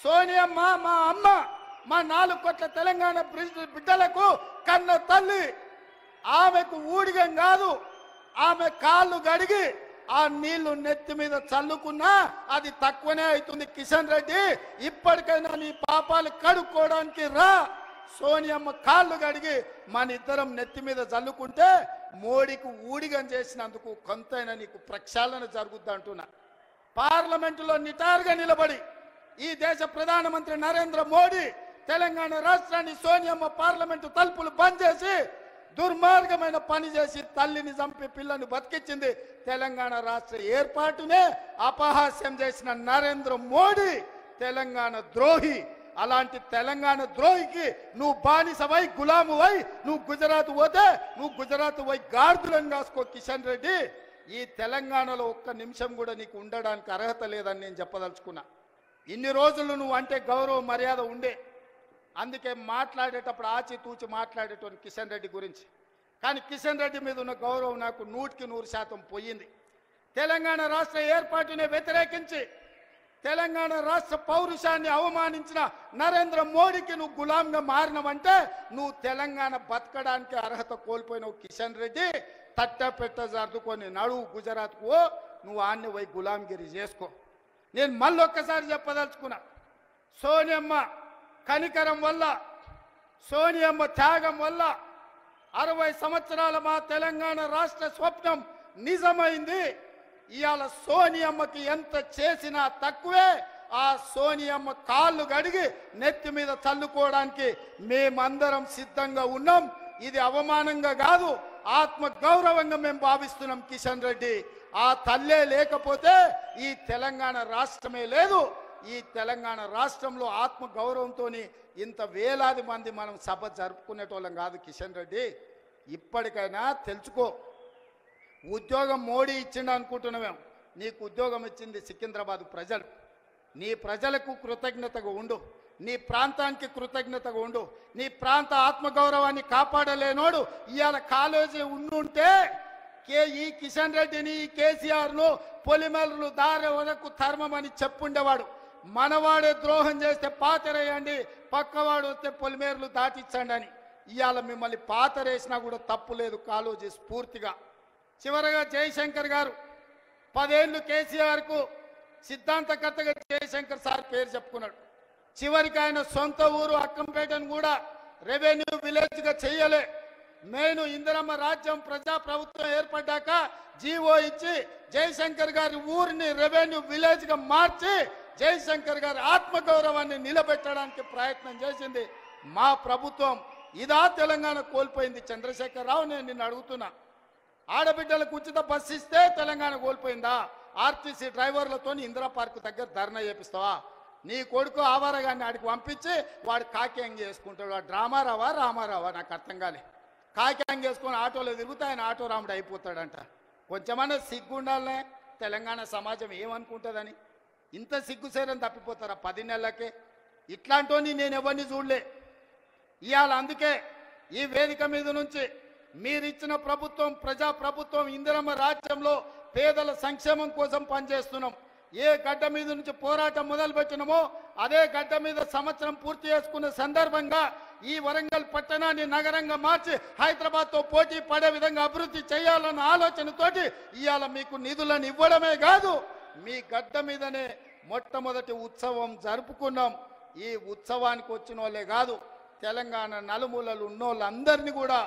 సోనియమ్మ మా అమ్మ, మా 4 కోట్ల తెలంగాణ బిడ్డలకు కన్న తల్లి. ఆమెకు ఊడిగం కాదు, ఆమె కాళ్ళు గడిగి ఆ నీళ్లు నెత్తి మీద చల్లుకున్నా అది తక్కువనే అవుతుంది. కిషన్ రెడ్డి, ఇప్పటికైనా నీ పాపాలు కడుక్కోవడానికి రా. సోనియమ్మ కాళ్ళు గడిగి మన ఇద్దరం నెత్తి మీద చల్లుకుంటే మోడీకి ఊడిగం చేసినందుకు కొంతైనా నీకు ప్రక్షాళన జరుగుద్ది అంటున్నా. పార్లమెంటులో నిటారుగా నిలబడి ఈ దేశ ప్రధానమంత్రి నరేంద్ర మోడీ తెలంగాణ రాష్ట్రాన్ని సోనియమ్మ పార్లమెంటు తలుపులు బంద్ చేసి దుర్మార్గమైన పని చేసి తల్లిని చంపి పిల్లని బతికించింది. తెలంగాణ రాష్ట్ర ఏర్పాటునే అపహాస్యం చేసిన నరేంద్ర మోడీ తెలంగాణ ద్రోహి. అలాంటి తెలంగాణ ద్రోహికి నువ్వు బానిసవై గులామువై నువ్వు గుజరాత్ పోతే నువ్వు గుజరాత్ పోయి గార్దులను కాసుకో కిషన్ రెడ్డి. ఈ తెలంగాణలో ఒక్క నిమిషం కూడా నీకు ఉండడానికి అర్హత లేదని నేను చెప్పదలుచుకున్నా. ఇన్ని రోజులు నువ్వు అంటే గౌరవ మర్యాద ఉండే, అందుకే మాట్లాడేటప్పుడు ఆచితూచి మాట్లాడేటోని కిషన్ రెడ్డి గురించి. కానీ కిషన్ రెడ్డి మీద ఉన్న గౌరవం నాకు 100% పోయింది. తెలంగాణ రాష్ట్ర ఏర్పాటుని వ్యతిరేకించి తెలంగాణ రాష్ట్ర పౌరుషాన్ని అవమానించిన నరేంద్ర మోడీకి నువ్వు గులాంగా మారినవంటే నువ్వు తెలంగాణ బతకడానికి అర్హత కోల్పోయినవు కిషన్ రెడ్డి. తట్టపెట్ట జరుపుకొని నడువు గుజరాత్కు, నువ్వు ఆన్ని పోయి గులాంగిరి చేసుకో. నేను మళ్ళొక్కసారి చెప్పదలుచుకున్నా, సోనియమ్మ కనికరం వల్ల, సోనియమ్మ త్యాగం వల్ల 60 సంవత్సరాల మా తెలంగాణ రాష్ట్ర స్వప్నం నిజమైంది. ఇవాళ సోనియమ్మకి ఎంత చేసినా తక్కువే. ఆ సోనియమ్మ కాళ్ళు గడిగి నెత్తి మీద చల్లుకోవడానికి మేమందరం సిద్ధంగా ఉన్నాం. ఇది అవమానంగా కాదు, ఆత్మ గౌరవంగా మేము భావిస్తున్నాం కిషన్ రెడ్డి. ఆ తల్లే లేకపోతే ఈ తెలంగాణ రాష్ట్రమే లేదు. ఈ తెలంగాణ రాష్ట్రంలో ఆత్మ గౌరవంతో ఇంత వేలాది మంది మనం సభ జరుపుకునేటోళ్ళం కాదు కిషన్ రెడ్డి. ఇప్పటికైనా తెలుసుకో, ఉద్యోగం మోడీ ఇచ్చిండు అనుకుంటున్నామేం, నీకు ఉద్యోగం ఇచ్చింది సికింద్రాబాద్ ప్రజలు. నీ ప్రజలకు కృతజ్ఞతగా ఉండు, నీ ప్రాంతానికి కృతజ్ఞతగా ఉండు. నీ ప్రాంత ఆత్మగౌరవాన్ని కాపాడలేనోడు ఇవాళ కాలేజీ ఉండుంటే ఈ కిషన్ రెడ్డిని కేసీఆర్ను పొలిమేరలు దారి వరకు ధర్మమని చెప్పుండేవాడు. మనవాడే ద్రోహం చేస్తే పాతరేయండి, పక్కవాడు వస్తే పొలిమేరలు దాటించండి అని. ఇవాళ మిమ్మల్ని పాతరేసినా కూడా తప్పు లేదు కాలేజీ స్ఫూర్తిగా. చివరగా జయశంకర్ గారు 10 ఏళ్ళు కేసీఆర్కు సిద్ధాంతకర్తగా జయశంకర్ సార్ పేరు చెప్పుకున్నాడు. చివరికి ఆయన సొంత ఊరు అక్కంపేటను కూడా రెవెన్యూ విలేజ్గా చెయ్యలే. నేను ఇందిరమ్మ రాజ్యం ప్రజాప్రభుత్వం ఏర్పడ్డాక జీవో ఇచ్చి జయశంకర్ గారి ఊరిని రెవెన్యూ విలేజ్గా మార్చి జయశంకర్ గారి ఆత్మగౌరవాన్ని నిలబెట్టడానికి ప్రయత్నం చేసింది మా ప్రభుత్వం. ఇదా తెలంగాణ కోల్పోయింది? చంద్రశేఖర్ రావు, నేను నిన్ను అడుగుతున్నా, ఆడబిడ్డలకు ఉచిత బస్సు ఇస్తే తెలంగాణ కోల్పోయిందా? ఆర్టీసీ డ్రైవర్లతో ఇందిరా పార్క్ దగ్గర ధర్నా చేపిస్తావా? నీ కొడుకు ఆవారగాన్ని ఆడికి పంపించి వాడు కాక్యాంగ్ చేసుకుంటాడు. వాడు రామారావా నాకు అర్థం కాలే. కాక్యాంగ్ చేసుకొని ఆటోలో తిరుగుతా ఆయన ఆటో రాముడు అయిపోతాడంట. కొంచెమన్నా సిగ్గుండాలనే తెలంగాణ సమాజం ఏమనుకుంటుందని. ఇంత సిగ్గుసేరని తప్పిపోతారా 10 నెలలకే? ఇట్లాంటి నేను ఎవరిని చూడలే. ఇవాళ అందుకే ఈ వేదిక మీద నుంచి మీరిచ్చిన ప్రభుత్వం ప్రజాప్రభుత్వం ఇందిరమ్మ రాజ్యంలో పేదల సంక్షేమం కోసం పనిచేస్తున్నాం. ఏ గడ్డ మీద నుంచి పోరాటం మొదలుపెట్టినామో అదే గడ్డ మీద సంవత్సరం పూర్తి చేసుకున్న సందర్భంగా ఈ వరంగల్ పట్టణాన్ని నగరంగా మార్చి హైదరాబాద్తో పోటీ పడే విధంగా అభివృద్ధి చేయాలన్న ఆలోచనతోటి ఇవాళ మీకు నిధులను ఇవ్వడమే కాదు, మీ గడ్డ మీదనే మొట్టమొదటి ఉత్సవం జరుపుకున్నాం. ఈ ఉత్సవానికి వచ్చిన వాళ్ళే కాదు, తెలంగాణ నలుమూలలు ఉన్నోళ్ళందరినీ కూడా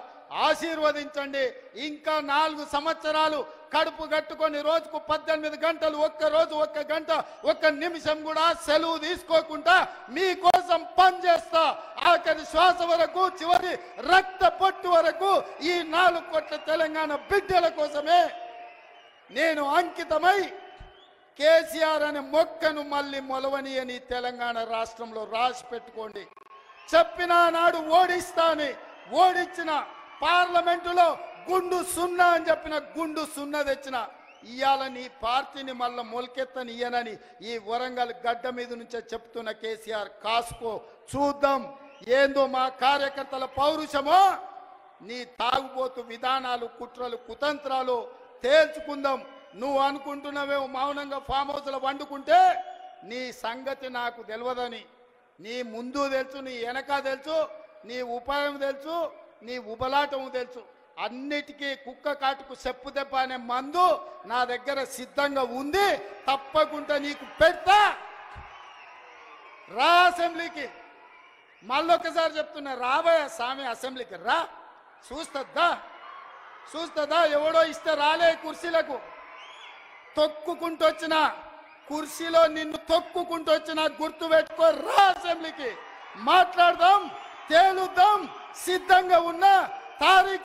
ఆశీర్వదించండి. ఇంకా 4 సంవత్సరాలు కడుపు కట్టుకొని రోజుకు 18 గంటలు, ఒక్క గంట, ఒక్క నిమిషం కూడా సెలవు తీసుకోకుండా మీకోసం పనిచేస్తా. ఆఖరి శ్వాస వరకు, చివరి రక్త పొట్టు వరకు ఈ 4 కోట్ల తెలంగాణ బిడ్డల కోసమే నేను అంకితమై కేసీఆర్ అనే మొక్కను మళ్ళీ మొలవని తెలంగాణ రాష్ట్రంలో రాసి పెట్టుకోండి. చెప్పిన నాడు ఓడిస్తాని, ఓడించిన పార్లమెంటులో గుండు 0 అని చెప్పిన గుండు 0 తెచ్చిన ఇవాళ నీ పార్టీని మళ్ళీ మొలకెత్తని ఇయ్యనని ఈ వరంగల్ గడ్డ మీద నుంచే చెప్తున్న కేసీఆర్ కాసుకో. చూద్దాం ఏందో మా కార్యకర్తల పౌరుషమో, నీ తాగుబోతు విధానాలు, కుట్రలు, కుతంత్రాలు తేల్చుకుందాం. నువ్వు అనుకుంటున్నావేమో మౌనంగా ఫామ్ హౌస్లో వండుకుంటే నీ సంగతి నాకు తెలియదని. నీ ముందు తెలుసు, నీ వెనక తెలుసు, నీ ఉపాయం తెలుసు, నీ ఉబలాటం తెలుసు. అన్నిటికీ కుక్క కాటుకు చెప్పు దెబ్బ అనే మందు నా దగ్గర సిద్ధంగా ఉంది. తప్పకుండా నీకు పెడతా. రా అసెంబ్లీకి. మళ్ళొక్కసారి చెప్తున్నా, రాబోయే స్వామి అసెంబ్లీకి రా. చూస్తుందా ఎవడో ఇస్తే రాలే కుర్చీలకు. తొక్కుకుంటూ వచ్చిన కుర్చీలో నిన్ను తొక్కుకుంటూ వచ్చిన గుర్తు పెట్టుకో. రా అసెంబ్లీకి, మాట్లాడదాం, తేలుద్దాం. సిద్ధంగా ఉన్న తారీఖు